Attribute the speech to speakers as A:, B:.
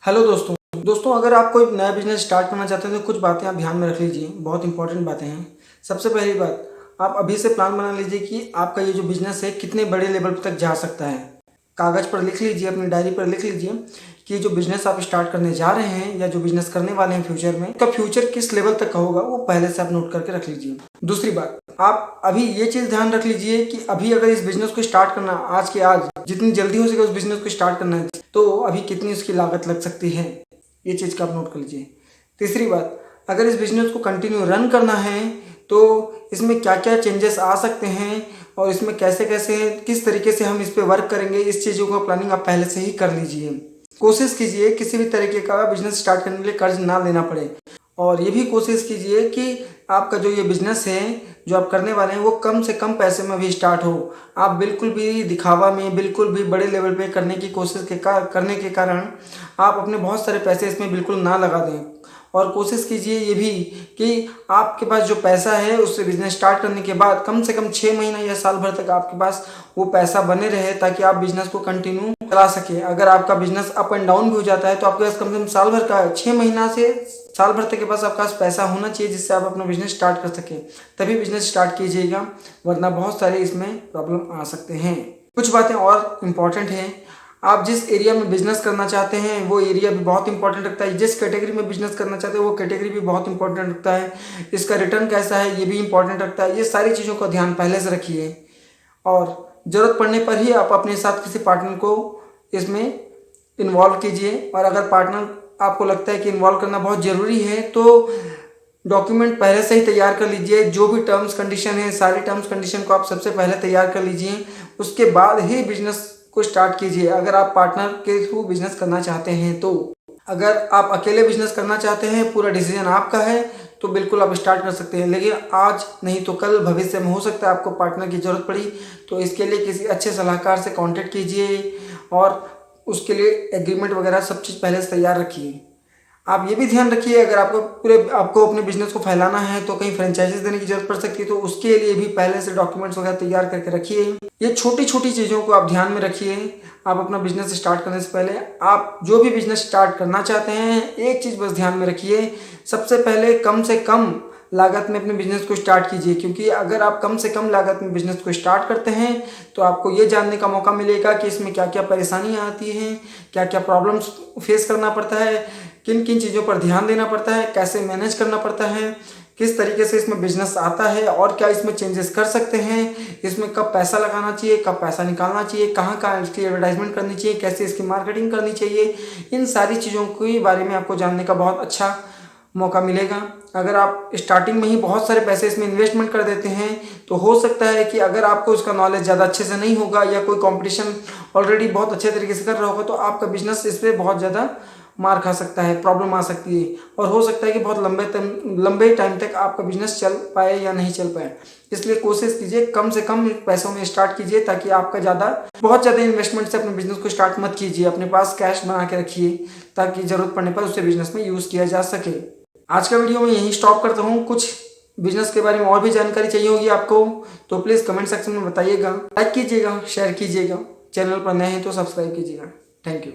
A: Hello दोस्तों अगर आप कोई नया बिजनेस स्टार्ट करना चाहते हैं तो कुछ बातें आप ध्यान में रख लीजिए। बहुत इंपॉर्टेंट बातें हैं। सबसे पहली बात, आप अभी से प्लान बना लीजिए कि आपका ये जो बिजनेस है कितने बड़े लेवल तक जा सकता है। कागज़ पर लिख लीजिए, अपनी डायरी पर लिख लीजिए कि जो बिजनेस आप स्टार्ट करने जा रहे हैं या जो बिजनेस करने वाले हैं फ्यूचर में, उसका फ्यूचर किस लेवल तक का होगा वो पहले से आप नोट करके रख लीजिए। दूसरी बात, आप अभी ये चीज़ ध्यान रख लीजिए कि अभी अगर इस बिजनेस को स्टार्ट करना आज के आज जितनी जल्दी हो सके उस बिजनेस को स्टार्ट करना है तो अभी कितनी उसकी लागत लग सकती है, ये चीज़ का आप नोट कर लीजिए। तीसरी बात, अगर इस बिजनेस को कंटिन्यू रन करना है तो इसमें क्या क्या चेंजेस आ सकते हैं और इसमें कैसे कैसे किस तरीके से हम इस पर वर्क करेंगे, इस चीज़ों का प्लानिंग आप पहले से ही कर लीजिए। कोशिश कीजिए किसी भी तरीके का बिजनेस स्टार्ट करने के लिए कर्ज ना लेना पड़े और ये भी कोशिश कीजिए कि आपका जो ये बिजनेस है जो आप करने वाले हैं वो कम से कम पैसे में भी स्टार्ट हो। आप बिल्कुल भी दिखावा में, बिल्कुल भी बड़े लेवल पे करने की कोशिश करने के कारण आप अपने बहुत सारे पैसे इसमें बिल्कुल ना लगा दें। और कोशिश कीजिए ये भी कि आपके पास जो पैसा है उससे बिजनेस स्टार्ट करने के बाद कम से कम 6 महीना या साल भर तक आपके पास वो पैसा बने रहे ताकि आप बिजनेस को कंटिन्यू चला सके। अगर आपका बिजनेस अप एंड डाउन भी हो जाता है तो आपके पास कम से कम साल भर का 6 महीना से साल भर तक के पास आपके पास पैसा होना चाहिए जिससे आप अपना बिजनेस स्टार्ट कर सकें। तभी बिजनेस स्टार्ट कीजिएगा, वरना बहुत सारे इसमें प्रॉब्लम आ सकते हैं। कुछ बातें और इम्पॉर्टेंट हैं। आप जिस एरिया में बिजनेस करना चाहते हैं वो एरिया भी बहुत इंपॉर्टेंट रखता है। जिस कैटेगरी में बिजनेस करना चाहते हैं वो कैटेगरी भी बहुत इंपॉर्टेंट रखता है। इसका रिटर्न कैसा है ये भी इंपॉर्टेंट रखता है। ये सारी चीज़ों का ध्यान पहले से रखिए और ज़रूरत पड़ने पर ही आप अपने साथ किसी पार्टनर को इसमें इन्वॉल्व कीजिए। और अगर पार्टनर आपको लगता है कि इन्वॉल्व करना बहुत ज़रूरी है तो डॉक्यूमेंट पहले से ही तैयार कर लीजिए। जो भी टर्म्स कंडीशन है सारी टर्म्स कंडीशन को आप सबसे पहले तैयार कर लीजिए, उसके बाद ही बिजनेस को स्टार्ट कीजिए। अगर आप पार्टनर के थ्रू बिजनेस करना चाहते हैं तो अगर आप अकेले बिजनेस करना चाहते हैं, पूरा डिसीजन आपका है तो बिल्कुल आप स्टार्ट कर सकते हैं। लेकिन आज नहीं तो कल भविष्य में हो सकता है आपको पार्टनर की ज़रूरत पड़ी, तो इसके लिए किसी अच्छे सलाहकार से कांटेक्ट कीजिए और उसके लिए एग्रीमेंट वगैरह सब चीज़ पहले से तैयार रखिए। आप ये भी ध्यान रखिए अगर आपको अपने बिजनेस को फैलाना है तो कहीं फ्रेंचाइजीज देने की जरूरत पड़ सकती है, तो उसके लिए भी पहले से डॉक्यूमेंट्स वगैरह तैयार करके रखिए। ये छोटी छोटी चीज़ों को आप ध्यान में रखिए। आप अपना बिजनेस स्टार्ट करने से पहले आप जो भी बिजनेस स्टार्ट करना चाहते हैं एक चीज़ बस ध्यान में रखिए, सबसे पहले कम से कम लागत में अपने बिजनेस को स्टार्ट कीजिए। क्योंकि अगर आप कम से कम लागत में बिजनेस को स्टार्ट करते हैं तो आपको ये जानने का मौका मिलेगा कि इसमें क्या क्या परेशानियाँ आती हैं, क्या क्या प्रॉब्लम्स फेस करना पड़ता है, किन किन चीज़ों पर ध्यान देना पड़ता है, कैसे मैनेज करना पड़ता है, किस तरीके से इसमें बिजनेस आता है और क्या इसमें चेंजेस कर सकते हैं, इसमें कब पैसा लगाना चाहिए, कब पैसा निकालना चाहिए, कहाँ कहाँ इसकी एडवर्टाइजमेंट करनी चाहिए, कैसे इसकी मार्केटिंग करनी चाहिए। इन सारी चीज़ों के बारे में आपको जानने का बहुत अच्छा मौका मिलेगा। अगर आप स्टार्टिंग में ही बहुत सारे पैसे इसमें इन्वेस्टमेंट कर देते हैं तो हो सकता है कि अगर आपको उसका नॉलेज ज़्यादा अच्छे से नहीं होगा या कोई कंपटीशन ऑलरेडी बहुत अच्छे तरीके से कर रहा होगा तो आपका बिजनेस इस पर बहुत ज़्यादा मार खा सकता है, प्रॉब्लम आ सकती है और हो सकता है कि बहुत लंबे टाइम तक आपका बिजनेस चल पाए या नहीं चल पाए। इसलिए कोशिश कीजिए कम से कम पैसों में स्टार्ट कीजिए ताकि आपका बहुत ज़्यादा इन्वेस्टमेंट से अपने बिजनेस को स्टार्ट मत कीजिए। अपने पास कैश बना के रखिए ताकि ज़रूरत पड़ने पर उसे बिजनेस में यूज़ किया जा सके। आज का वीडियो मैं यहीं स्टॉप करता हूँ। कुछ बिजनेस के बारे में और भी जानकारी चाहिए होगी आपको तो प्लीज़ कमेंट सेक्शन में बताइएगा। लाइक कीजिएगा, शेयर कीजिएगा, चैनल पर नए हैं तो सब्सक्राइब कीजिएगा। Thank you.